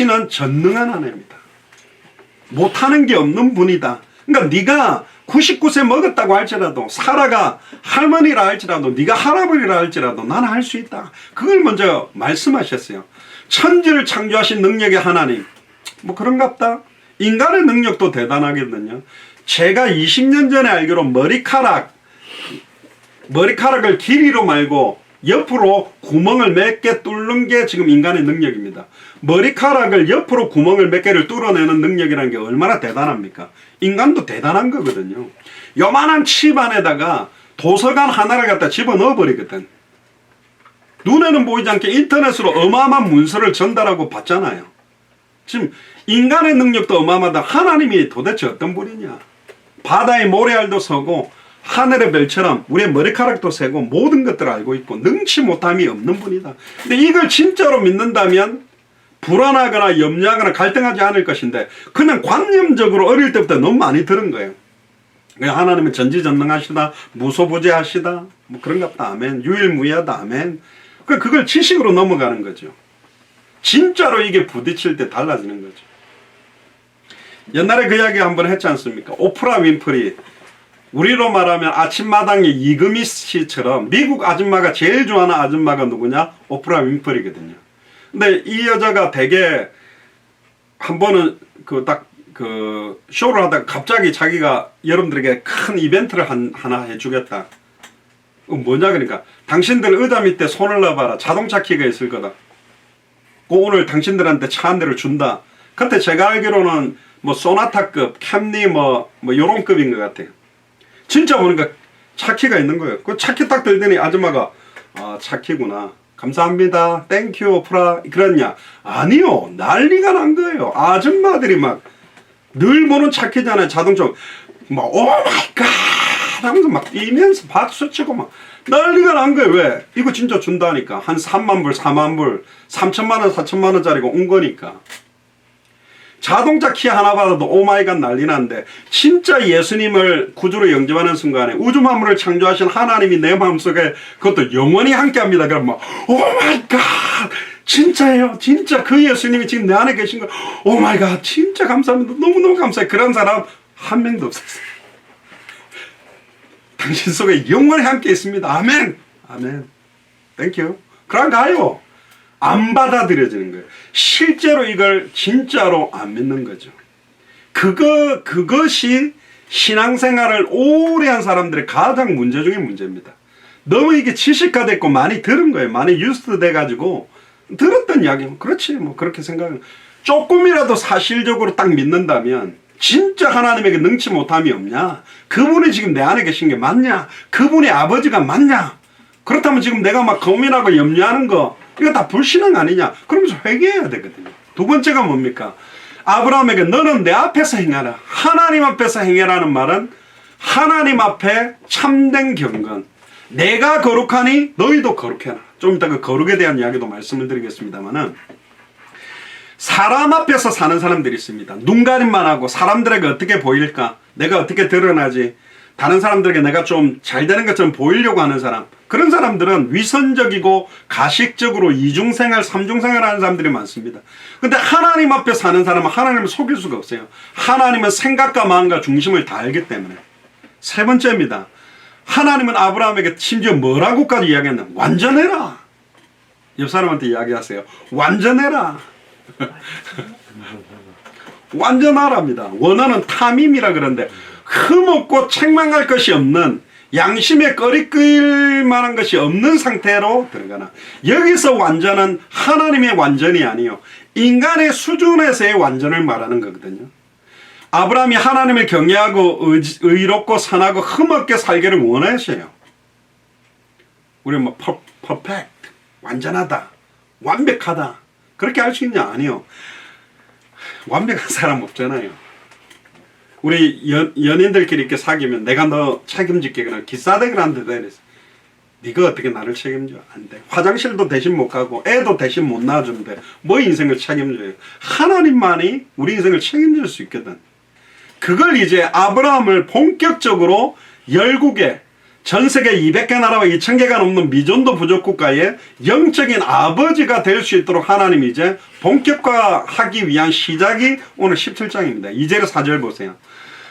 자신은 전능한 하나님이다. 못하는 게 없는 분이다. 그러니까 네가 99세 먹었다고 할지라도, 사라가 할머니라 할지라도, 네가 할아버지라 할지라도 나는 할 수 있다. 그걸 먼저 말씀하셨어요. 천지를 창조하신 능력의 하나님, 뭐 그런갑다. 인간의 능력도 대단하거든요. 제가 20년 전에 알기로 머리카락을 길이로 말고 옆으로 구멍을 몇 개 뚫는 게 지금 인간의 능력입니다. 머리카락을 옆으로 구멍을 몇 개를 뚫어내는 능력이라는 게 얼마나 대단합니까? 인간도 대단한 거거든요. 요만한 칩 안에다가 도서관 하나를 갖다 집어넣어 버리거든. 눈에는 보이지 않게 인터넷으로 어마어마한 문서를 전달하고 받잖아요. 지금 인간의 능력도 어마어마하다. 하나님이 도대체 어떤 분이냐? 바다의 모래알도 서고 하늘의 별처럼 우리의 머리카락도 세고 모든 것들을 알고 있고 능치 못함이 없는 분이다. 근데 이걸 진짜로 믿는다면 불안하거나 염려하거나 갈등하지 않을 것인데, 그냥 관념적으로 어릴 때부터 너무 많이 들은 거예요. 하나님은 전지전능하시다, 무소부재하시다, 뭐 그런갑다, 아멘. 유일무이하다, 아멘. 그걸 지식으로 넘어가는 거죠. 진짜로 이게 부딪힐 때 달라지는 거죠. 옛날에 그 이야기 한번 했지 않습니까? 오프라 윈프리, 우리로 말하면 아침마당의 이금희 씨처럼 미국 아줌마가 제일 좋아하는 아줌마가 누구냐? 오프라 윈프리거든요. 근데 이 여자가 되게 한 번은 쇼를 하다가 갑자기 자기가 여러분들에게 큰 이벤트를 하나 해주겠다. 뭐냐 그러니까, 당신들 의자 밑에 손을 넣어봐라. 자동차 키가 있을 거다. 오늘 당신들한테 차 한 대를 준다. 그때 제가 알기로는 뭐 소나타급, 캠리 뭐 요런 급인 것 같아요. 진짜 보니까 차키가 있는 거예요. 그 차키 딱 들더니 아줌마가 차키구나. 감사합니다. 땡큐 오프라. 그랬냐? 아니요. 난리가 난 거예요. 아줌마들이 막 늘 보는 차키잖아요. 자동차. 막 오마이갓 하면서 막 뛰면서 박수 치고 막 난리가 난 거예요. 왜? 이거 진짜 준다니까. 한 3만 불, 4만 불, 3천만 원, 4천만 원짜리가 온 거니까. 자동차 키 하나 받아도 오마이갓 난리 난데, 진짜 예수님을 구주로 영접하는 순간에 우주 만물을 창조하신 하나님이 내 마음속에 그것도 영원히 함께합니다. 그럼 막 오마이갓 진짜예요. 진짜 그 예수님이 지금 내 안에 계신 거. 오마이갓 진짜 감사합니다. 너무너무 감사해요. 그런 사람 한 명도 없었어요. 당신 속에 영원히 함께 있습니다. 아멘. 아멘. 땡큐. 그럼 가요. 안 받아들여지는 거예요. 실제로 이걸 진짜로 안 믿는 거죠. 그것이 신앙생활을 오래 한 사람들의 가장 문제 중에 문제입니다. 너무 이게 지식화됐고 많이 들은 거예요. 많이 뉴스 돼가지고 들었던 이야기, 그렇지 뭐 그렇게 생각은. 조금이라도 사실적으로 딱 믿는다면, 진짜 하나님에게 능치 못함이 없냐? 그분이 지금 내 안에 계신 게 맞냐? 그분이 아버지가 맞냐? 그렇다면 지금 내가 막 고민하고 염려하는 거, 이거 다 불신앙 아니냐? 그러면서 회개해야 되거든요. 두 번째가 뭡니까? 아브라함에게 너는 내 앞에서 행하라. 하나님 앞에서 행해라는 말은 하나님 앞에 참된 경건. 내가 거룩하니 너희도 거룩해라. 좀 이따 그 거룩에 대한 이야기도 말씀을 드리겠습니다만은, 사람 앞에서 사는 사람들이 있습니다. 눈 가림만 하고 사람들에게 어떻게 보일까? 내가 어떻게 드러나지? 다른 사람들에게 내가 좀 잘 되는 것처럼 보이려고 하는 사람. 그런 사람들은 위선적이고 가식적으로 이중생활, 삼중생활 하는 사람들이 많습니다. 근데 하나님 앞에 사는 사람은 하나님을 속일 수가 없어요. 하나님은 생각과 마음과 중심을 다 알기 때문에. 세 번째입니다. 하나님은 아브라함에게 심지어 뭐라고까지 이야기했나? 완전해라. 옆 사람한테 이야기하세요. 완전해라. 완전하랍니다. 원어는 탐임이라 그러는데, 흠없고 책망할 것이 없는, 양심에 꺼리낄 만한 것이 없는 상태로 들어가나. 여기서 완전은 하나님의 완전이 아니요, 인간의 수준에서의 완전을 말하는 거거든요. 아브라함이 하나님을 경외하고 의롭고 선하고 흠없게 살기를 원하셔요. 우리는 뭐 퍼펙트, 완전하다, 완벽하다, 그렇게 할 수 있냐? 아니요. 완벽한 사람 없잖아요. 우리 연인들끼리 이렇게 사귀면 내가 너 책임질게, 그냥 기싸대기를 한다 이래서, 네가 어떻게 나를 책임져? 안 돼. 화장실도 대신 못 가고 애도 대신 못 낳아주는데 뭐 인생을 책임져요? 하나님만이 우리 인생을 책임질 수 있거든. 그걸 이제 아브라함을 본격적으로 열국에 전 세계 200개 나라와 2000개가 넘는 미존도 부족 국가의 영적인 아버지가 될 수 있도록 하나님이 이제 본격화하기 위한 시작이 오늘 17장입니다. 2절 4절 보세요.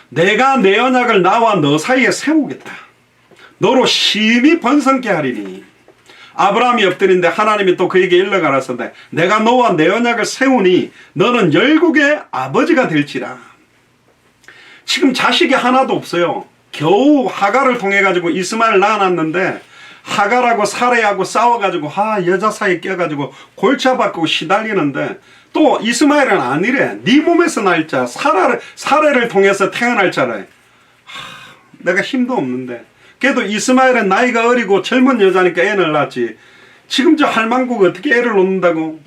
내가 내 언약을 나와 너 사이에 세우겠다. 너로 심히 번성케 하리니. 아브라함이 엎드린데 하나님이 또 그에게 일러가라사대 내가 너와 내 언약을 세우니 너는 열국의 아버지가 될지라. 지금 자식이 하나도 없어요. 겨우 하갈을 통해 가지고 이스마엘 낳아놨는데 하갈하고 사레하고 싸워가지고 여자 사이에 껴가지고 골치 아파고 시달리는데 또 이스마엘은 아니래. 네 몸에서 날 자 사레를 통해서 태어날 자래. 내가 힘도 없는데 그래도 이스마엘은 나이가 어리고 젊은 여자니까 애를 낳았지. 지금 저 할망구가 어떻게 애를 놓는다고.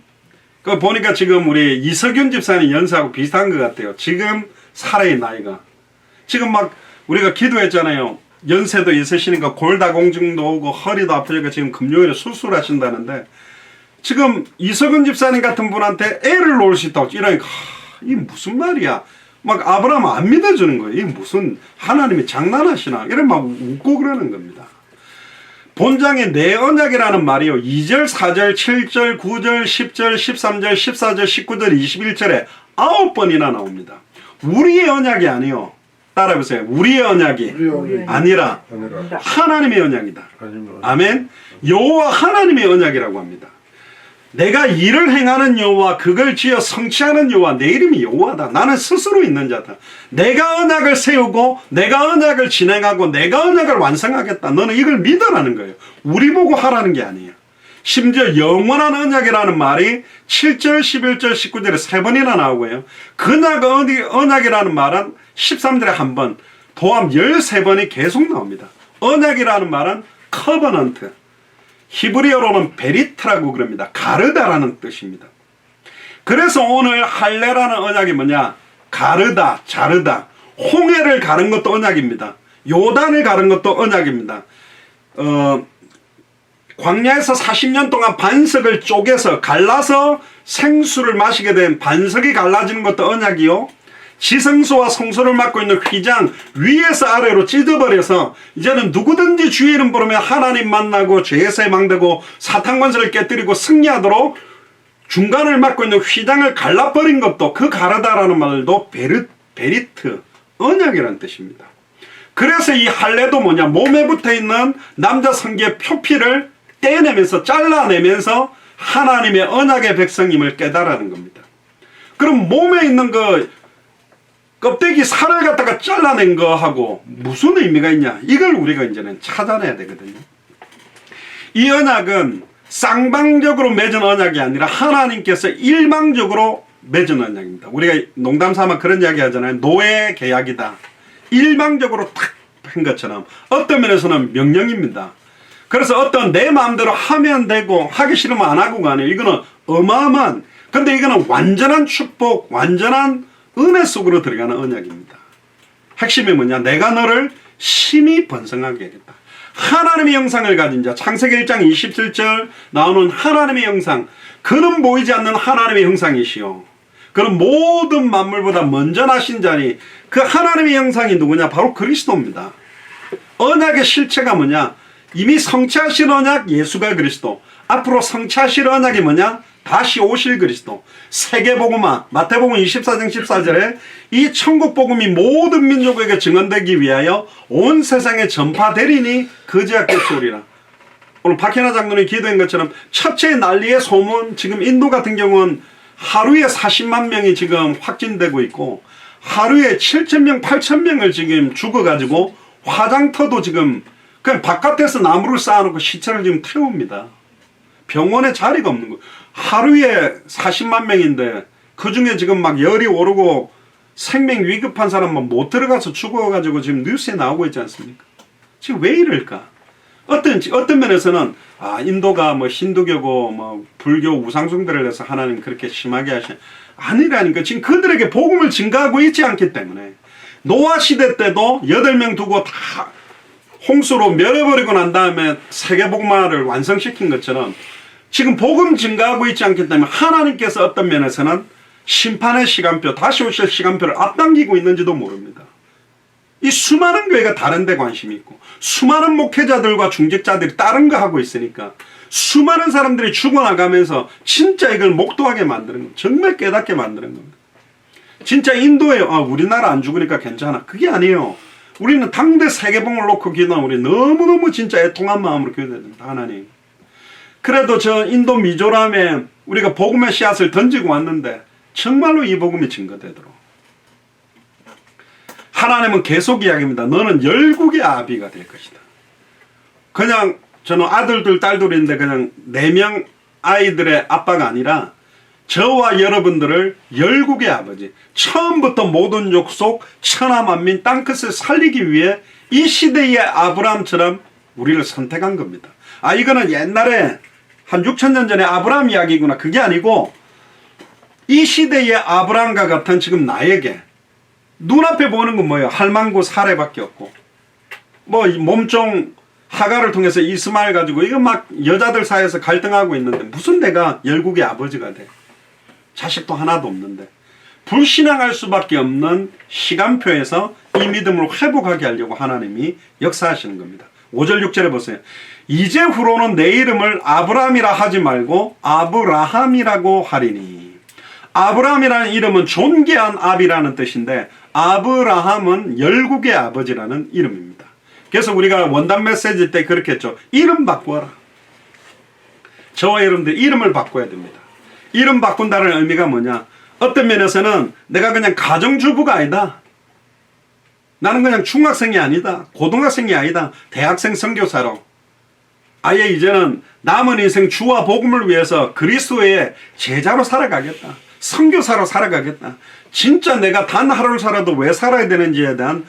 그 보니까 지금 우리 이석윤 집사님 연세하고 비슷한 것 같아요. 지금 사레의 나이가 지금 막 우리가 기도했잖아요. 연세도 있으시니까 골다공증도 오고 허리도 아프니까 지금 금요일에 수술하신다는데 지금 이석은 집사님 같은 분한테 애를 놓을 수 있다고 이러니까 이게 무슨 말이야. 막 아브라함 안 믿어주는 거예요. 이게 무슨 하나님이 장난하시나 이런 막 웃고 그러는 겁니다. 본장에 내 언약이라는 말이요. 2절 4절 7절 9절 10절 13절 14절 19절 21절에 9번이나 나옵니다. 우리의 언약이 아니요. 따라해보세요. 우리의 언약이 아니라 하나님의 언약이다. 아멘. 여호와 하나님의 언약이라고 합니다. 내가 일을 행하는 여호와 그걸 지어 성취하는 여호와 내 이름이 여호와다. 나는 스스로 있는 자다. 내가 언약을 세우고 내가 언약을 진행하고 내가 언약을 완성하겠다. 너는 이걸 믿으라는 거예요. 우리 보고 하라는 게 아니에요. 심지어 영원한 언약이라는 말이 7절 11절 19절에 3번이나 나오고요. 그날 언약이라는 말은 13절에 한 번, 도합 13번이 계속 나옵니다. 언약이라는 말은 커버넌트, 히브리어로는 베리트라고 그럽니다. 가르다라는 뜻입니다. 그래서 오늘 할례라는 언약이 뭐냐? 가르다, 자르다. 홍해를 가른 것도 언약입니다. 요단을 가른 것도 언약입니다. 광야에서 40년 동안 반석을 쪼개서 갈라서 생수를 마시게 된 반석이 갈라지는 것도 언약이요. 지성소와 성소를 맡고 있는 휘장 위에서 아래로 찢어버려서 이제는 누구든지 주의 이름 부르면 하나님 만나고 죄에서 해방되고 사탄 권세를 깨뜨리고 승리하도록 중간을 맡고 있는 휘장을 갈라버린 것도 그 가르다라는 말도 베리트, 언약이라는 뜻입니다. 그래서 이 할례도 뭐냐? 몸에 붙어있는 남자 성기의 표피를 떼내면서 잘라내면서 하나님의 언약의 백성임을 깨달아는 겁니다. 그럼 몸에 있는 그 껍데기 살을 갖다가 잘라낸 거하고 무슨 의미가 있냐? 이걸 우리가 이제는 찾아내야 되거든요. 이 언약은 쌍방적으로 맺은 언약이 아니라 하나님께서 일방적으로 맺은 언약입니다. 우리가 농담 삼아 그런 이야기 하잖아요. 노예 계약이다. 일방적으로 탁 한 것처럼 어떤 면에서는 명령입니다. 그래서 어떤 내 마음대로 하면 되고 하기 싫으면 안 하고가 아니에요. 이거는 어마어마한, 근데 이거는 완전한 축복, 완전한 은혜 속으로 들어가는 언약입니다. 핵심이 뭐냐? 내가 너를 심히 번성하게 하겠다. 하나님의 형상을 가진 자, 창세기 1장 27절 나오는 하나님의 형상, 그는 보이지 않는 하나님의 형상이시오. 그는 모든 만물보다 먼저 나신 자니 그 하나님의 형상이 누구냐? 바로 그리스도입니다. 언약의 실체가 뭐냐? 이미 성취하신 언약 예수가 그리스도, 앞으로 성취하실 언약이 뭐냐? 다시 오실 그리스도. 세계복음화 마태복음 24장 14절에 이 천국복음이 모든 민족에게 증언되기 위하여 온 세상에 전파되리니 그제야 끝이 오리라. 오늘 박현아 장로님이 기도한 것처럼 첫째 난리의 소문, 지금 인도 같은 경우는 하루에 40만 명이 지금 확진되고 있고 하루에 7,000명 8,000명을 지금 죽어가지고 화장터도 지금 그냥 바깥에서 나무를 쌓아놓고 시체를 지금 태웁니다. 병원에 자리가 없는 거예요. 하루에 40만 명인데 그중에 지금 막 열이 오르고 생명 위급한 사람만 못 들어가서 죽어가지고 지금 뉴스에 나오고 있지 않습니까? 지금 왜 이럴까? 어떤 면에서는 인도가 뭐 힌두교고 뭐 불교 우상숭배를 해서 하나님 그렇게 심하게 하시 아니라니까. 지금 그들에게 복음을 증가하고 있지 않기 때문에 노아 시대 때도 8명 두고 다 홍수로 멸해버리고 난 다음에 세계복음화를 완성시킨 것처럼 지금 복음 증가하고 있지 않기 때문에 하나님께서 어떤 면에서는 심판의 시간표, 다시 오실 시간표를 앞당기고 있는지도 모릅니다. 이 수많은 교회가 다른 데 관심이 있고 수많은 목회자들과 중직자들이 다른 거 하고 있으니까 수많은 사람들이 죽어나가면서 진짜 이걸 목도하게 만드는 겁니다. 정말 깨닫게 만드는 겁니다. 진짜 인도에 우리나라 안 죽으니까 괜찮아. 그게 아니에요. 우리는 당대 세계봉을 놓고 기도하면 우리 너무너무 진짜 애통한 마음으로 기도해야 됩니다. 하나님. 그래도 저 인도 미조람에 우리가 복음의 씨앗을 던지고 왔는데 정말로 이 복음이 증거되도록 하나님은 계속 이야기합니다. 너는 열국의 아비가 될 것이다. 그냥 저는 아들들 딸들인데 그냥 4명 아이들의 아빠가 아니라 저와 여러분들을 열국의 아버지, 처음부터 모든 족속 천하만민 땅끝을 살리기 위해 이 시대의 아브라함처럼 우리를 선택한 겁니다. 이거는 옛날에 한 6,000년 전에 아브라함 이야기구나. 그게 아니고 이 시대의 아브라함과 같은 지금 나에게 눈앞에 보는 건 뭐예요? 할망구 사례밖에 없고 뭐 몸종 하가를 통해서 이스마엘 가지고 이거 막 여자들 사이에서 갈등하고 있는데 무슨 내가 열국의 아버지가 돼? 자식도 하나도 없는데 불신앙할 수밖에 없는 시간표에서 이 믿음을 회복하게 하려고 하나님이 역사하시는 겁니다. 5절 6절에 보세요. 이제 후로는 내 이름을 아브라함이라 하지 말고 아브라함이라고 하리니. 아브라함이라는 이름은 존귀한 아비라는 뜻인데 아브라함은 열국의 아버지라는 이름입니다. 그래서 우리가 원단 메시지 때 그렇게 했죠. 이름 바꾸어라. 저와 여러분들 이름을 바꿔야 됩니다. 이름 바꾼다는 의미가 뭐냐? 어떤 면에서는 내가 그냥 가정주부가 아니다. 나는 그냥 중학생이 아니다. 고등학생이 아니다. 대학생 선교사로. 아예 이제는 남은 인생 주와 복음을 위해서 그리스도의 제자로 살아가겠다. 선교사로 살아가겠다. 진짜 내가 단 하루를 살아도 왜 살아야 되는지에 대한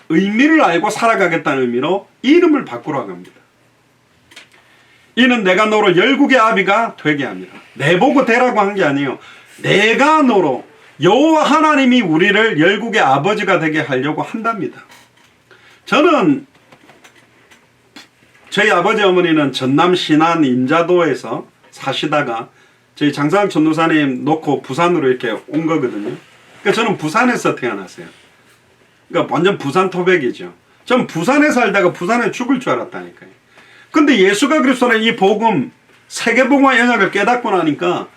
의미를 알고 살아가겠다는 의미로 이름을 바꾸라고 합니다. 이는 내가 너로 열국의 아비가 되게 합니다. 내보고 되라고 한 게 아니에요. 내가 너로 여호와 하나님이 우리를 열국의 아버지가 되게 하려고 한답니다. 저는 저희 아버지 어머니는 전남 신안 임자도에서 사시다가 저희 장사학 전도사님 놓고 부산으로 이렇게 온 거거든요. 그러니까 저는 부산에서 태어났어요. 그러니까 완전 부산 토백이죠. 전 부산에 살다가 부산에 죽을 줄 알았다니까요. 근데 예수가 그리스도는 이 복음 세계복음화 영역을 깨닫고 나니까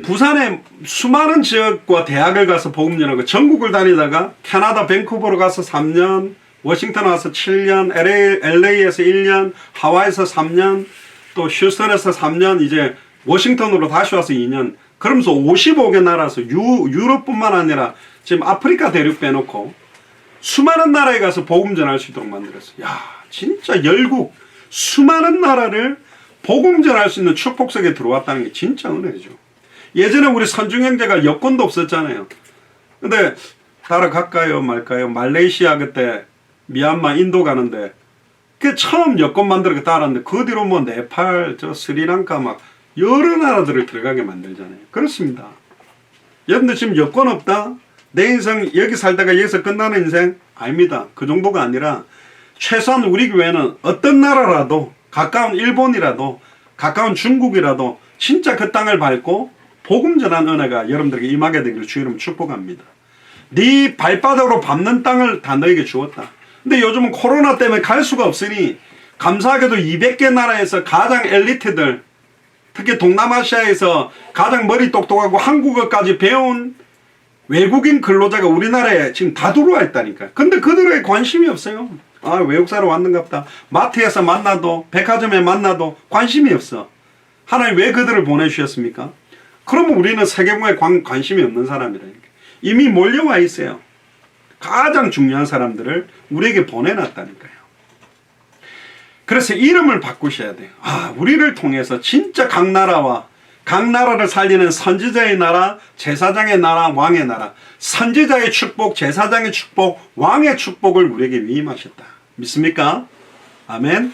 부산에 수많은 지역과 대학을 가서 복음 전하고 전국을 다니다가 캐나다 밴쿠버로 가서 3년, 워싱턴 와서 7년, LA에서 1년, 하와이에서 3년, 또 휴스턴에서 3년, 이제 워싱턴으로 다시 와서 2년. 그러면서 55개 나라에서 유럽뿐만 아니라 지금 아프리카 대륙 빼놓고 수많은 나라에 가서 복음 전할 수 있도록 만들었어요. 야, 진짜 열국 수많은 나라를 복음 전할 수 있는 축복 속에 들어왔다는 게 진짜 은혜죠. 예전에 우리 선중 형제가 여권도 없었잖아요. 근데 따라갈까요 말까요? 말레이시아 그때 미얀마 인도 가는데 그 처음 여권 만들어 따라왔는데 그 뒤로 뭐 네팔 저 스리랑카 막 여러 나라들을 들어가게 만들잖아요. 그렇습니다. 여러분들 지금 여권 없다? 내 인생 여기 살다가 여기서 끝나는 인생? 아닙니다. 그 정도가 아니라 최소한 우리 교회는 어떤 나라라도 가까운 일본이라도 가까운 중국이라도 진짜 그 땅을 밟고 복음 전한 은혜가 여러분들에게 임하게 되기를 주 이름 축복합니다. 네 발바닥으로 밟는 땅을 다 너에게 주었다. 근데 요즘은 코로나 때문에 갈 수가 없으니 감사하게도 200개 나라에서 가장 엘리트들 특히 동남아시아에서 가장 머리 똑똑하고 한국어까지 배운 외국인 근로자가 우리나라에 지금 다 들어와 있다니까. 근데 그들에게 관심이 없어요. 외국 사람 왔는갑다. 마트에서 만나도 백화점에 만나도 관심이 없어. 하나님 왜 그들을 보내주셨습니까? 그러면 우리는 세계공에 관심이 없는 사람이라니까. 이미 몰려와 있어요. 가장 중요한 사람들을 우리에게 보내놨다니까요. 그래서 이름을 바꾸셔야 돼요. 우리를 통해서 진짜 각 나라를 살리는 선지자의 나라, 제사장의 나라, 왕의 나라. 선지자의 축복, 제사장의 축복, 왕의 축복을 우리에게 위임하셨다. 믿습니까? 아멘.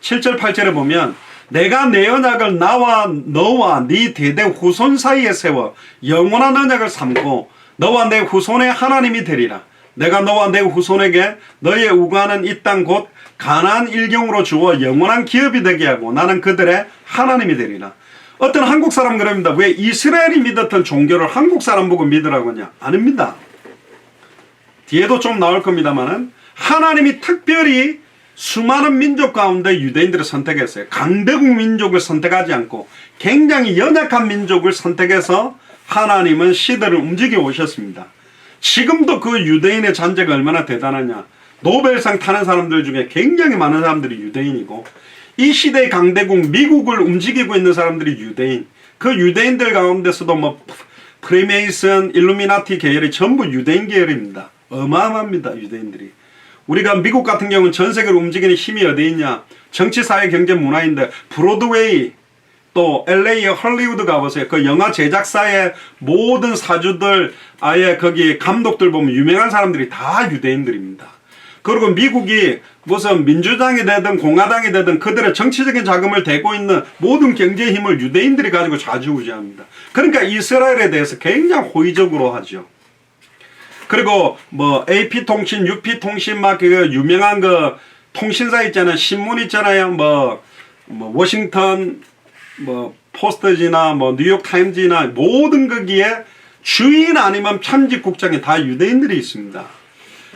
7절 8절에 보면 내가 내 언약을 나와 너와 네 대대 후손 사이에 세워 영원한 언약을 삼고 너와 내 후손의 하나님이 되리라. 내가 너와 내 후손에게 너의 우거하는 이 땅 곧 가나안 일경으로 주어 영원한 기업이 되게 하고 나는 그들의 하나님이 되리라. 어떤 한국 사람 그럽니다. 왜 이스라엘이 믿었던 종교를 한국 사람 보고 믿으라고 하냐? 아닙니다. 뒤에도 좀 나올 겁니다만은 하나님이 특별히 수많은 민족 가운데 유대인들을 선택했어요. 강대국 민족을 선택하지 않고 굉장히 연약한 민족을 선택해서 하나님은 시대를 움직여 오셨습니다. 지금도 그 유대인의 잔재가 얼마나 대단하냐. 노벨상 타는 사람들 중에 굉장히 많은 사람들이 유대인이고 이 시대의 강대국 미국을 움직이고 있는 사람들이 유대인. 그 유대인들 가운데서도 뭐 프리메이슨, 일루미나티 계열이 전부 유대인 계열입니다. 어마어마합니다. 유대인들이. 우리가 미국 같은 경우는 전 세계를 움직이는 힘이 어디 있냐. 정치, 사회, 경제, 문화인데 브로드웨이 또 LA의 헐리우드 가보세요. 그 영화 제작사의 모든 사주들 아예 거기 감독들 보면 유명한 사람들이 다 유대인들입니다. 그리고 미국이 무슨 민주당이 되든 공화당이 되든 그들의 정치적인 자금을 대고 있는 모든 경제 힘을 유대인들이 가지고 좌지우지합니다. 그러니까 이스라엘에 대해서 굉장히 호의적으로 하죠. 그리고 뭐 AP통신, UP통신 막 그 유명한 그 통신사 있잖아요. 신문 있잖아요. 뭐 워싱턴 뭐 포스트지나 뭐 뉴욕타임즈나 모든 거기에 주인 아니면 편집국장에 다 유대인들이 있습니다.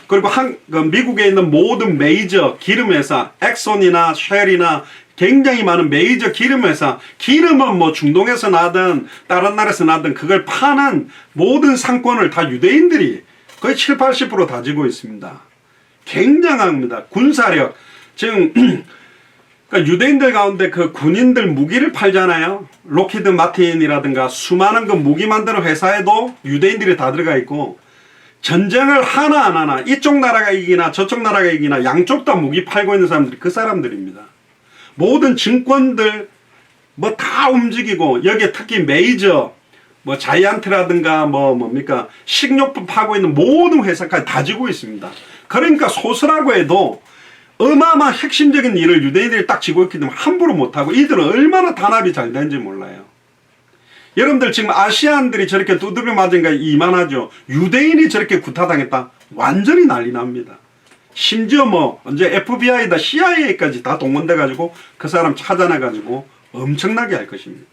그리고 그 미국에 있는 모든 메이저 기름회사, 엑손이나 쉘이나 굉장히 많은 메이저 기름회사, 기름은 뭐 중동에서 나든 다른 나라에서 나든 그걸 파는 모든 상권을 다 유대인들이 거의 7, 80% 다지고 있습니다. 굉장합니다. 군사력. 지금 그러니까 유대인들 가운데 그 군인들 무기를 팔잖아요. 록히드 마틴이라든가 수많은 그 무기 만드는 회사에도 유대인들이 다 들어가 있고 전쟁을 하나 안 하나 이쪽 나라가 이기나 저쪽 나라가 이기나 양쪽 다 무기 팔고 있는 사람들이 그 사람들입니다. 모든 증권들 뭐 다 움직이고 여기에 특히 메이저 뭐 자이언트라든가 뭡니까 식료품 파고 있는 모든 회사까지 다 지고 있습니다. 그러니까 소수라고 해도 어마어마한 핵심적인 일을 유대인들이 딱 지고 있기 때문에 함부로 못하고 이들은 얼마나 단합이 잘 되는지 몰라요. 여러분들 지금 아시안들이 저렇게 두드려 맞은 게 이만하죠. 유대인이 저렇게 구타당했다. 완전히 난리 납니다. 심지어 뭐 언제 FBI다 CIA까지 다 동원돼 가지고 그 사람 찾아내 가지고 엄청나게 할 것입니다.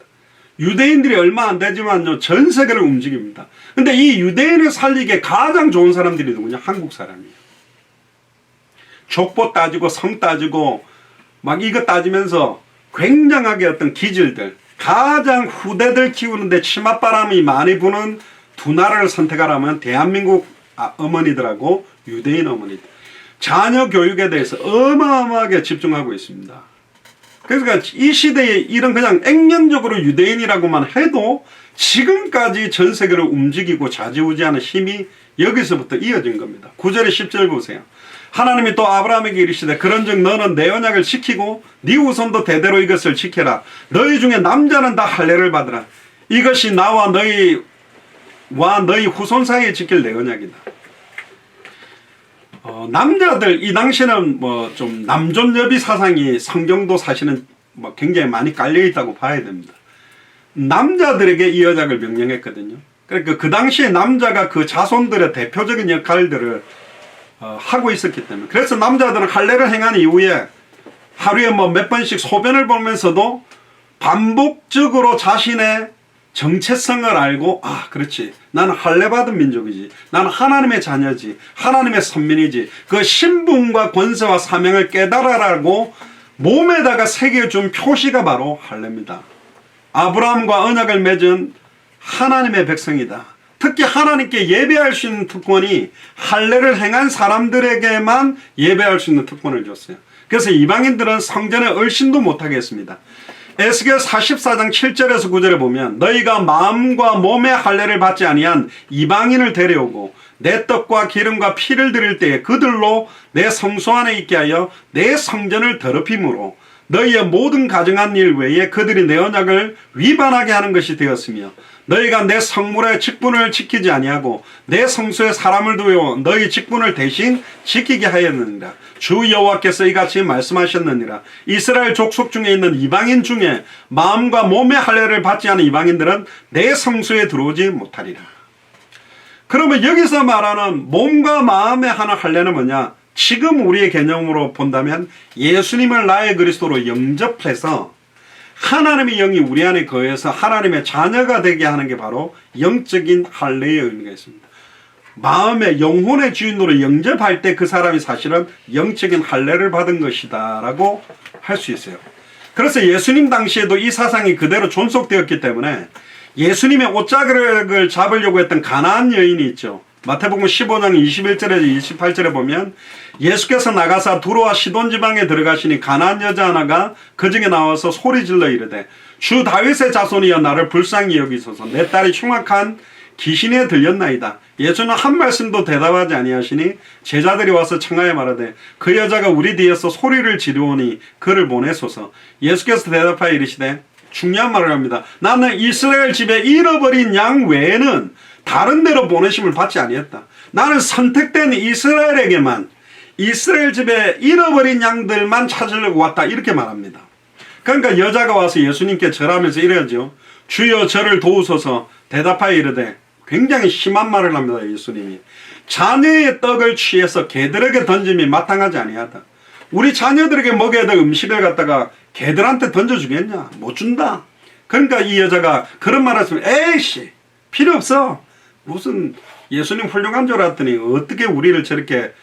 유대인들이 얼마 안 되지만요 전 세계를 움직입니다. 근데 이 유대인을 살리기에 가장 좋은 사람들이 누구냐? 한국 사람이에요. 족보 따지고 성 따지고 막 이거 따지면서 굉장하게 어떤 기질들 가장 후대들 키우는데 치맛바람이 많이 부는 두 나라를 선택하라면 대한민국 어머니들하고 유대인 어머니들 자녀 교육에 대해서 어마어마하게 집중하고 있습니다. 그러니까 이 시대에 이런 그냥 액면적으로 유대인이라고만 해도 지금까지 전 세계를 움직이고 좌지우지하는 힘이 여기서부터 이어진 겁니다. 9절에 10절 보세요. 하나님이 또 아브라함에게 이르시되 그런즉 너는 내 언약을 지키고 네 후손도 대대로 이것을 지켜라. 너희 중에 남자는 다 할례를 받으라. 이것이 나와 너희 후손 사이에 지킬 내 언약이다. 남자들 이 당시에는 뭐 좀 남존여비 사상이 성경도 사실은 뭐 굉장히 많이 깔려 있다고 봐야 됩니다. 남자들에게 이 언약을 명령했거든요. 그러니까 그 당시에 남자가 그 자손들의 대표적인 역할들을 하고 있었기 때문에 그래서 남자들은 할례를 행한 이후에 하루에 뭐 몇 번씩 소변을 보면서도 반복적으로 자신의 정체성을 알고 그렇지 나는 할례 받은 민족이지 나는 하나님의 자녀지 하나님의 선민이지 그 신분과 권세와 사명을 깨달아라고 몸에다가 새겨준 표시가 바로 할례입니다. 아브라함과 언약을 맺은 하나님의 백성이다. 특히 하나님께 예배할 수 있는 특권이 할례를 행한 사람들에게만 예배할 수 있는 특권을 줬어요. 그래서 이방인들은 성전에 얼씬도 못하게 했습니다. 에스겔 44장 7절에서 9절에 보면 너희가 마음과 몸의 할례를 받지 아니한 이방인을 데려오고 내 떡과 기름과 피를 드릴 때에 그들로 내 성소 안에 있게 하여 내 성전을 더럽힘으로 너희의 모든 가정한 일 외에 그들이 내 언약을 위반하게 하는 것이 되었으며 너희가 내 성물의 직분을 지키지 아니하고 내 성소에 사람을 두어 너희 직분을 대신 지키게 하였느니라. 주 여호와께서 이같이 말씀하셨느니라. 이스라엘 족속 중에 있는 이방인 중에 마음과 몸의 할례를 받지 않은 이방인들은 내 성소에 들어오지 못하리라. 그러면 여기서 말하는 몸과 마음에 하는 할례는 뭐냐? 지금 우리의 개념으로 본다면 예수님을 나의 그리스도로 영접해서 하나님의 영이 우리 안에 거해서 하나님의 자녀가 되게 하는 게 바로 영적인 할례의 의미가 있습니다. 마음의 영혼의 주인으로 영접할 때 그 사람이 사실은 영적인 할례를 받은 것이다 라고 할 수 있어요. 그래서 예수님 당시에도 이 사상이 그대로 존속되었기 때문에 예수님의 옷자락을 잡으려고 했던 가나안 여인이 있죠. 마태복음 15장 21절에서 28절에 보면 예수께서 나가사 두로와 시돈 지방에 들어가시니 가나안 여자 하나가 그 중에 나와서 소리질러 이르되 주 다윗의 자손이여 나를 불쌍히 여기소서 내 딸이 흉악한 귀신에 들렸나이다. 예수는 한 말씀도 대답하지 아니하시니 제자들이 와서 청하여 말하되 그 여자가 우리 뒤에서 소리를 지르오니 그를 보내소서. 예수께서 대답하여 이르시되 중요한 말을 합니다. 나는 이스라엘 집에 잃어버린 양 외에는 다른 데로 보내심을 받지 아니했다. 나는 선택된 이스라엘에게만 이스라엘 집에 잃어버린 양들만 찾으려고 왔다 이렇게 말합니다. 그러니까 여자가 와서 예수님께 절하면서 이래야죠. 주여 저를 도우소서. 대답하여 이르되 굉장히 심한 말을 합니다. 예수님이 자녀의 떡을 취해서 개들에게 던짐이 마땅하지 아니하다. 우리 자녀들에게 먹여야 될 음식을 갖다가 개들한테 던져주겠냐? 못 준다. 그러니까 이 여자가 그런 말을 했으면 에이씨 필요 없어. 무슨 예수님 훌륭한 줄 알았더니 어떻게 우리를 저렇게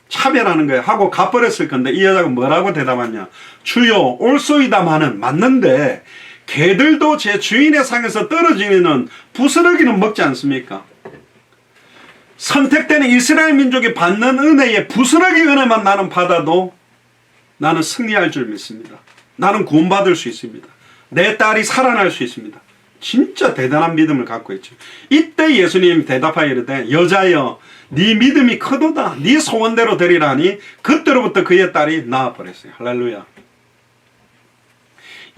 차별하는 거야 하고 가버렸을 건데 이 여자가 뭐라고 대답하냐? 주여 올소이다마는 맞는데 개들도 제 주인의 상에서 떨어지는 부스러기는 먹지 않습니까? 선택된 이스라엘 민족이 받는 은혜의 부스러기 은혜만 나는 받아도 나는 승리할 줄 믿습니다. 나는 구원받을 수 있습니다. 내 딸이 살아날 수 있습니다. 진짜 대단한 믿음을 갖고 있죠. 이때 예수님 대답하여 이르되 여자여 네 믿음이 크도다. 네 소원대로 되리라 하니 그때로부터 그의 딸이 나아버렸어요. 할렐루야.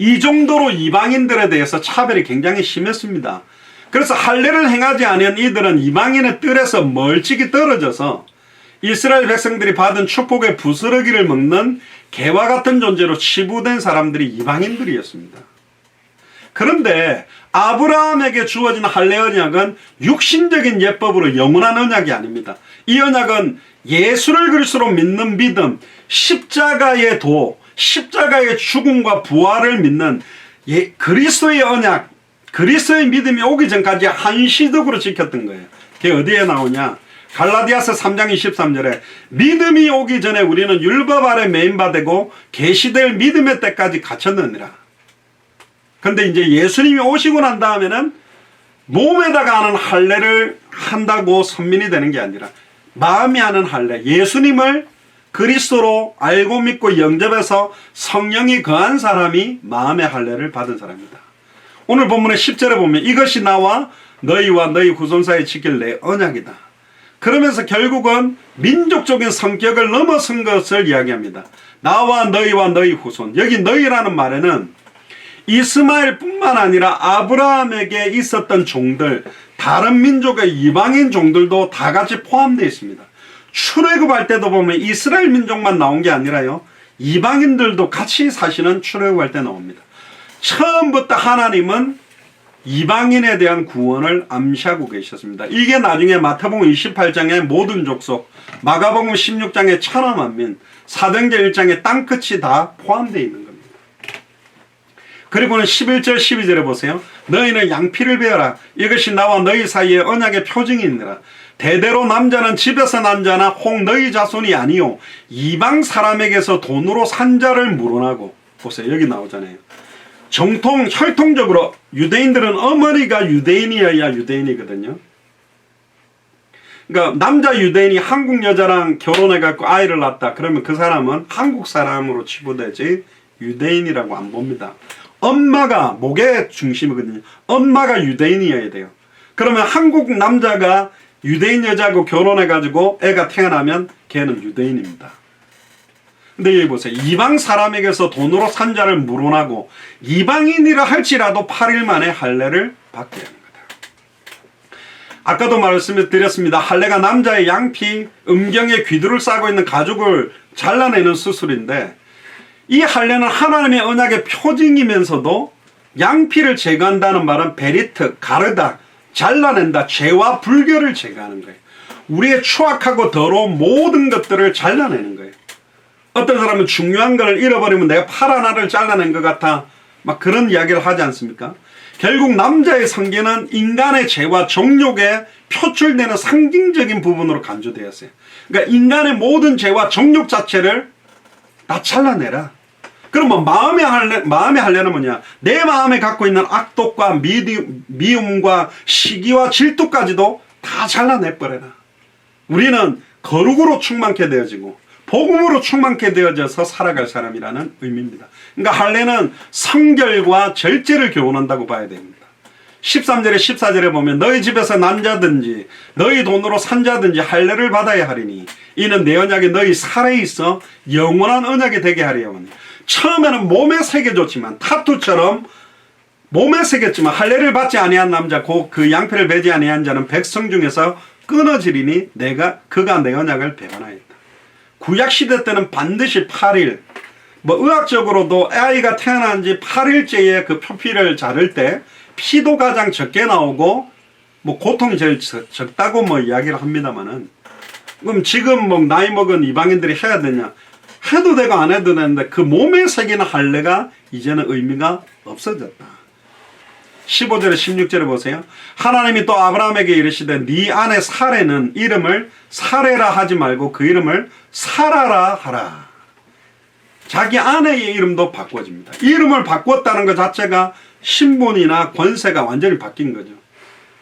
이 정도로 이방인들에 대해서 차별이 굉장히 심했습니다. 그래서 할례를 행하지 않은 이들은 이방인의 뜰에서 멀찍이 떨어져서 이스라엘 백성들이 받은 축복의 부스러기를 먹는 개와 같은 존재로 치부된 사람들이 이방인들이었습니다. 그런데 아브라함에게 주어진 할례 언약은 육신적인 예법으로 영원한 언약이 아닙니다. 이 언약은 예수를 그리스도로 믿는 믿음, 십자가의 도, 십자가의 죽음과 부활을 믿는 그리스도의 언약, 그리스도의 믿음이 오기 전까지 한시적으로 지켰던 거예요. 그게 어디에 나오냐? 갈라디아서 3장 23절에 믿음이 오기 전에 우리는 율법 아래 매인바되고 계시될 믿음의 때까지 갇혔느니라. 그런데 이제 예수님이 오시고 난 다음에는 몸에다가 하는 할례를 한다고 선민이 되는 게 아니라 마음이 하는 할례, 예수님을 그리스도로 알고 믿고 영접해서 성령이 거한 사람이 마음의 할례를 받은 사람입니다. 오늘 본문의 10절에 보면 이것이 나와 너희와 너희 후손 사이에 지킬 내 언약이다. 그러면서 결국은 민족적인 성격을 넘어선 것을 이야기합니다. 나와 너희와 너희 후손. 여기 너희라는 말에는 이스마엘뿐만 아니라 아브라함에게 있었던 종들, 다른 민족의 이방인 종들도 다 같이 포함되어 있습니다. 출애굽할 때도 보면 이스라엘 민족만 나온 게 아니라요, 이방인들도 같이 사실은 출애굽할 때 나옵니다. 처음부터 하나님은 이방인에 대한 구원을 암시하고 계셨습니다. 이게 나중에 마태복음 28장의 모든 족속, 마가복음 16장의 천하만민, 사도행전 1장의 땅끝이 다 포함되어 있는 겁니다. 그리고는 11절 12절에 보세요. 너희는 양피를 베어라. 이것이 나와 너희 사이에 언약의 표징이 있느라. 대대로 남자는 집에서 난 자나 혹 너희 자손이 아니요 이방 사람에게서 돈으로 산 자를 물어나고. 보세요. 여기 나오잖아요. 정통 혈통적으로 유대인들은 어머니가 유대인이어야 유대인이거든요. 그러니까 남자 유대인이 한국 여자랑 결혼해갖고 아이를 낳았다. 그러면 그 사람은 한국 사람으로 치부되지 유대인이라고 안 봅니다. 엄마가 목의 중심이거든요. 엄마가 유대인이어야 돼요. 그러면 한국 남자가 유대인 여자하고 결혼해가지고 애가 태어나면 걔는 유대인입니다. 근데 여기 보세요. 이방 사람에게서 돈으로 산 자를 물어나고 이방인이라 할지라도 8일 만에 할례를 받게 하는 거다. 아까도 말씀드렸습니다. 할례가 남자의 양피, 음경에 귀두를 싸고 있는 가죽을 잘라내는 수술인데 이 할례는 하나님의 언약의 표징이면서도 양피를 제거한다는 말은 베리트, 가르다, 잘라낸다, 죄와 불결을 제거하는 거예요. 우리의 추악하고 더러운 모든 것들을 잘라내는 거예요. 어떤 사람은 중요한 걸 잃어버리면 내가 팔 하나를 잘라낸 것 같아 막 그런 이야기를 하지 않습니까? 결국 남자의 성기는 인간의 죄와 정욕의 표출되는 상징적인 부분으로 간주되었어요. 그러니까 인간의 모든 죄와 정욕 자체를 다 잘라내라. 그러면 마음의 할례는 뭐냐? 내 마음에 갖고 있는 악독과 미움과 시기와 질투까지도 다 잘라내버려라. 우리는 거룩으로 충만케 되어지고 복음으로 충만케 되어져서 살아갈 사람이라는 의미입니다. 그러니까 할례는 성결과 절제를 교훈한다고 봐야 됩니다. 13절에 14절에 보면 너희 집에서 난 자든지 너희 돈으로 산 자든지 할례를 받아야 하리니 이는 내 언약이 너희 살에 있어 영원한 언약이 되게 하리오니. 처음에는 몸에 새겨줬지만 타투처럼 몸에 새겼지만 할례를 받지 아니한 남자 그 양패를 베지 아니한 자는 백성 중에서 끊어지리니 그가 내 언약을 배반하였다. 구약시대 때는 반드시 8일, 의학적으로도 아이가 태어난 지 8일째에 그 표피를 자를 때 피도 가장 적게 나오고 고통이 제일 적다고 이야기를 합니다만은, 그럼 지금 나이 먹은 이방인들이 해야 되냐? 해도 되고 안 해도 되는데 그 몸에 새기는 할례가 이제는 의미가 없어졌다. 15절에 16절에 보세요. 하나님이 또 아브라함에게 이르시되 네 아내 사레는 이름을 사레라 하지 말고 그 이름을 사라라 하라. 자기 아내의 이름도 바꿔집니다. 이름을 바꿨다는 것 자체가 신분이나 권세가 완전히 바뀐 거죠.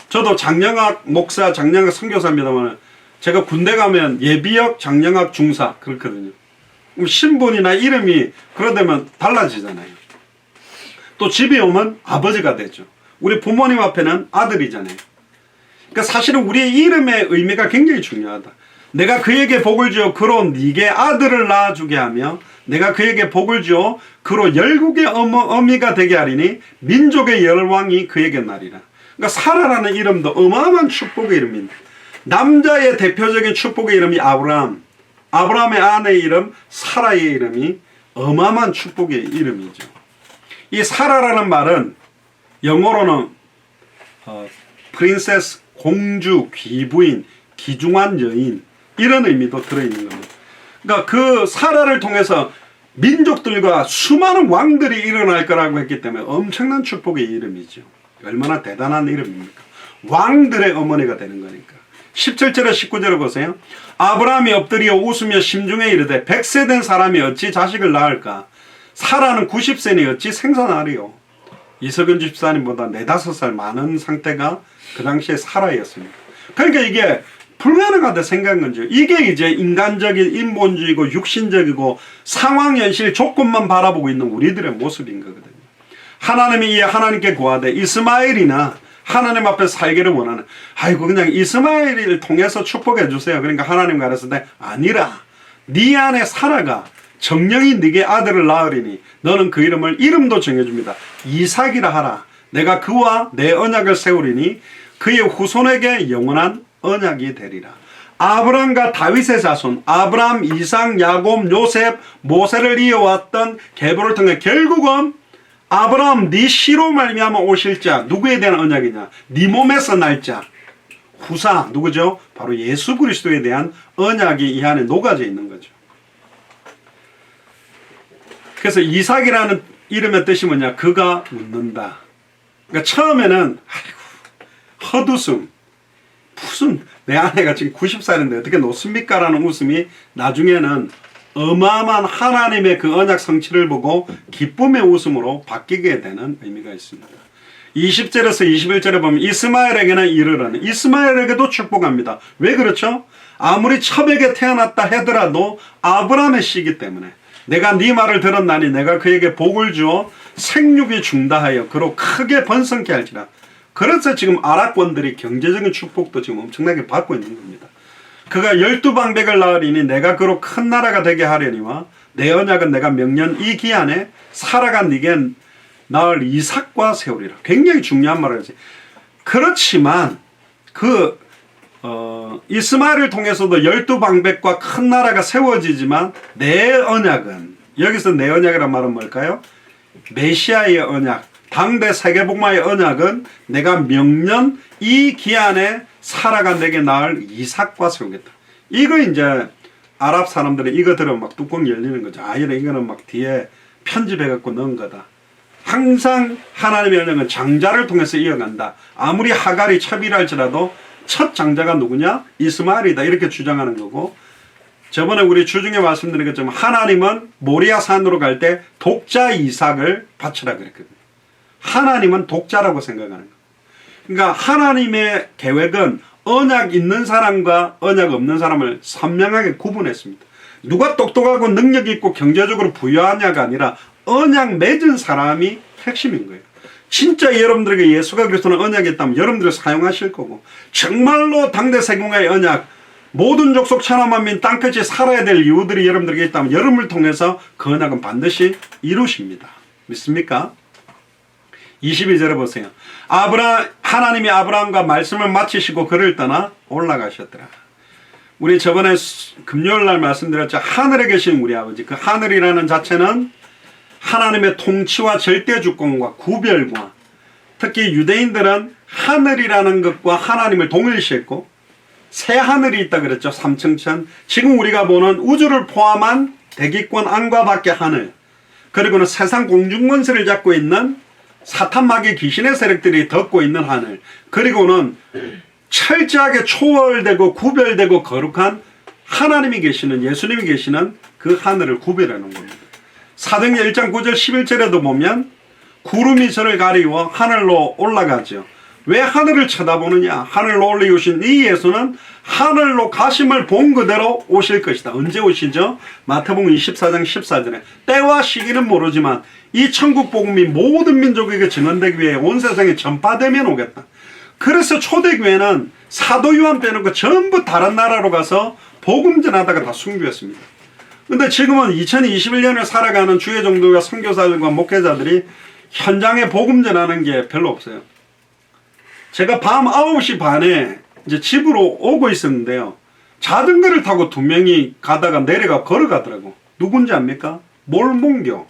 저도 장영학 목사, 장영학 선교사입니다만 제가 군대 가면 예비역, 장영학 중사 그렇거든요. 그럼 신분이나 이름이 그러다면 달라지잖아요. 또 집에 오면 아버지가 되죠. 우리 부모님 앞에는 아들이잖아요. 그러니까 사실은 우리의 이름의 의미가 굉장히 중요하다. 내가 그에게 복을 주어 그로 네게 아들을 낳아주게 하며 내가 그에게 복을 주어 그로 열국의 어미가 되게 하리니 민족의 열왕이 그에게 나리라. 그러니까 사라라는 이름도 어마어마한 축복의 이름입니다. 남자의 대표적인 축복의 이름이 아브라함, 아브라함의 아내의 이름 사라의 이름이 어마어마한 축복의 이름이죠. 이 사라라는 말은 영어로는 프린세스, 공주, 귀부인, 귀중한 여인 이런 의미도 들어있는 겁니다. 그러니까 그 사라를 통해서 민족들과 수많은 왕들이 일어날 거라고 했기 때문에 엄청난 축복의 이름이죠. 얼마나 대단한 이름입니까? 왕들의 어머니가 되는 거니까. 17절에 19절을 보세요. 아브라함이 엎드려 웃으며 심중에 이르되 100세 된 사람이 어찌 자식을 낳을까? 사라는 90세니 어찌 생산하리요? 이석연 집사님보다 4-5살 많은 상태가 그 당시에 사라였습니다. 그러니까 이게 불가능하다 생각한 거죠. 이게 이제 인간적인 인본주의고 육신적이고 상황, 현실, 조건만 바라보고 있는 우리들의 모습인 거거든요. 하나님이 하나님께 구하되 이스마엘이나 하나님 앞에 살기를 원하는, 아이고 그냥 이스마엘을 통해서 축복해 주세요. 그러니까 하나님 가르쳤을 때 아니라 네 안에 사라가 정령이 네게 아들을 낳으리니 너는 그 이름도 정해줍니다. 이삭이라 하라. 내가 그와 내 언약을 세우리니 그의 후손에게 영원한 언약이 되리라. 아브람과 다윗의 자손, 아브람, 이삭, 야곱, 요셉, 모세를 이어왔던 계보를 통해 결국은 아브람 네 씨로 말미암아 오실 자, 누구에 대한 언약이냐? 네 몸에서 날 자, 후사 누구죠? 바로 예수 그리스도에 대한 언약이 이 안에 녹아져 있는 거죠. 그래서 이삭이라는 이름의 뜻이 뭐냐? 그가 웃는다. 그러니까 처음에는 아이고 헛웃음, 무슨 내 아내가 지금 90살인데 어떻게 놓습니까? 라는 웃음이 나중에는 어마어마한 하나님의 그 언약 성취를 보고 기쁨의 웃음으로 바뀌게 되는 의미가 있습니다. 20절에서 21절에 보면 이스마엘에게는 이르라는, 이스마엘에게도 축복합니다. 왜 그렇죠? 아무리 첩에게 태어났다 하더라도 아브라함의 씨이기 때문에 내가 네 말을 들었나니 내가 그에게 복을 주어 생육이 중다하여 그로 크게 번성케 할지라. 그래서 지금 아랍권들이 경제적인 축복도 지금 엄청나게 받고 있는 겁니다. 그가 12방백을 낳으리니 내가 그로 큰 나라가 되게 하려니와 내 언약은 내가 명년 이 기한에 사라가 네게 낳을 이삭과 세우리라. 굉장히 중요한 말을 하지. 그렇지만 이스마엘을 통해서도 12방백과 큰 나라가 세워지지만 내 언약은, 여기서 내 언약이란 말은 뭘까요? 메시아의 언약, 당대 세계복마의 언약은 내가 명년 이 기한에 사라가 내게 낳을 이삭과 세우겠다. 이거 이제 아랍 사람들은 이거 들으면 막 뚜껑 열리는 거죠. 아, 이거는 막 뒤에 편집해갖고 넣은 거다. 항상 하나님의 언약은 장자를 통해서 이어간다. 아무리 하갈이 첩이라 할지라도 첫 장자가 누구냐? 이스마엘이다. 이렇게 주장하는 거고, 저번에 우리 주중에 말씀드린 것처럼 하나님은 모리아 산으로 갈 때 독자 이삭을 바치라 그랬거든요. 하나님은 독자라고 생각하는 거예요. 그러니까 하나님의 계획은 언약 있는 사람과 언약 없는 사람을 선명하게 구분했습니다. 누가 똑똑하고 능력 있고 경제적으로 부유하냐가 아니라 언약 맺은 사람이 핵심인 거예요. 진짜 여러분들에게 예수가 그리스도는 언약이 있다면 여러분들을 사용하실 거고, 정말로 당대 세공의 언약, 모든 족속 천하만민 땅끝이 살아야 될 이유들이 여러분들에게 있다면 여러분을 통해서 그 언약은 반드시 이루십니다. 믿습니까? 22절에 보세요. 하나님이 아브라함과 말씀을 마치시고 그를 떠나 올라가셨더라. 우리 저번에 금요일 날 말씀드렸죠. 하늘에 계신 우리 아버지. 그 하늘이라는 자체는 하나님의 통치와 절대 주권과 구별과, 특히 유대인들은 하늘이라는 것과 하나님을 동일시했고, 새 하늘이 있다 그랬죠. 삼층천. 지금 우리가 보는 우주를 포함한 대기권 안과 밖의 하늘, 그리고는 세상 공중권세를 잡고 있는 사탄 마귀 귀신의 세력들이 덮고 있는 하늘, 그리고는 철저하게 초월되고 구별되고 거룩한 하나님이 계시는, 예수님이 계시는 그 하늘을 구별해 놓은 겁니다. 사도행전 1장 9절 11절에도 보면 구름이 저를 가리워 하늘로 올라가죠. 왜 하늘을 쳐다보느냐? 하늘로 올리우신 이 예수는 하늘로 가심을 본 그대로 오실 것이다. 언제 오시죠? 마태복음 24장 14절에 때와 시기는 모르지만 이 천국 복음이 모든 민족에게 증언되기 위해 온 세상에 전파되면 오겠다. 그래서 초대교회는 사도 요한 빼놓고 전부 다른 나라로 가서 복음 전하다가 다 순교했습니다. 근데 지금은 2021년을 살아가는 주의 종들과 선교사들과 목회자들이 현장에 복음 전하는 게 별로 없어요. 제가 밤 9시 반에 이제 집으로 오고 있었는데요. 자전거를 타고 두 명이 가다가 내려가 걸어가더라고. 누군지 압니까? 몰몬교.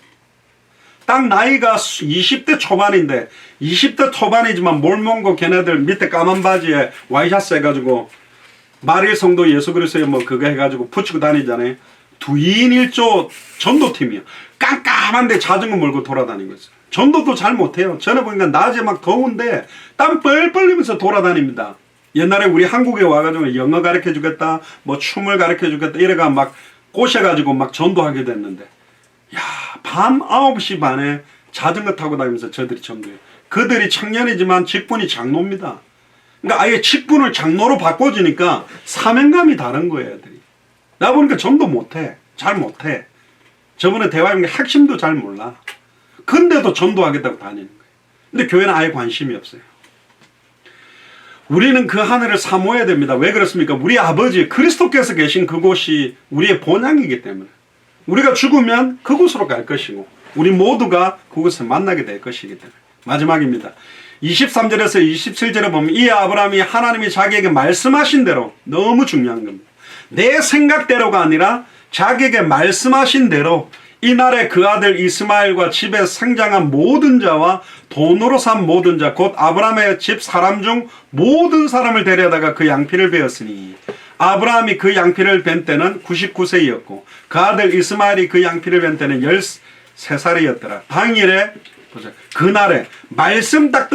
딱 나이가 20대 초반인데, 20대 초반이지만 몰몬교 걔네들 밑에 까만 바지에 와이셔츠 해가지고 마릴 성도 예수 그리스도의 뭐 그거 해가지고 붙이고 다니잖아요. 2인 1조 전도팀이요. 깜깜한데 자전거 몰고 돌아다니고 있어요. 전도도 잘 못해요. 전에 보니까 낮에 막 더운데 땀 뻘뻘 흘리면서 돌아다닙니다. 옛날에 우리 한국에 와가지고 영어 가르쳐 주겠다, 뭐 춤을 가르쳐 주겠다 이래가 막 꼬셔가지고 막 전도하게 됐는데, 야, 밤 9시 반에 자전거 타고 다니면서 저들이 전도해요. 그들이 청년이지만 직분이 장로입니다. 그러니까 아예 직분을 장로로 바꿔주니까 사명감이 다른 거예요, 애들이. 나 보니까 전도 못해. 잘 못해. 저번에 대화했는데 핵심도 잘 몰라. 근데도 전도하겠다고 다니는 거예요. 근데 교회는 아예 관심이 없어요. 우리는 그 하늘을 사모해야 됩니다. 왜 그렇습니까? 우리 아버지 그리스도께서 계신 그곳이 우리의 본향이기 때문에. 우리가 죽으면 그곳으로 갈 것이고 우리 모두가 그곳에 만나게 될 것이기 때문에. 마지막입니다. 23절에서 27절에 보면 이 아브라함이 하나님이 자기에게 말씀하신 대로, 너무 중요한 겁니다. 내 생각대로가 아니라 자기에게 말씀하신 대로 이날에 그 아들 이스마엘과 집에 생장한 모든 자와 돈으로 산 모든 자, 곧 아브라함의 집 사람 중 모든 사람을 데려다가 그 양피를 베었으니, 아브라함이 그 양피를 벤 때는 99세였고 그 아들 이스마엘이 그 양피를 벤 때는 13살이었더라. 당일에, 그날에 말씀 딱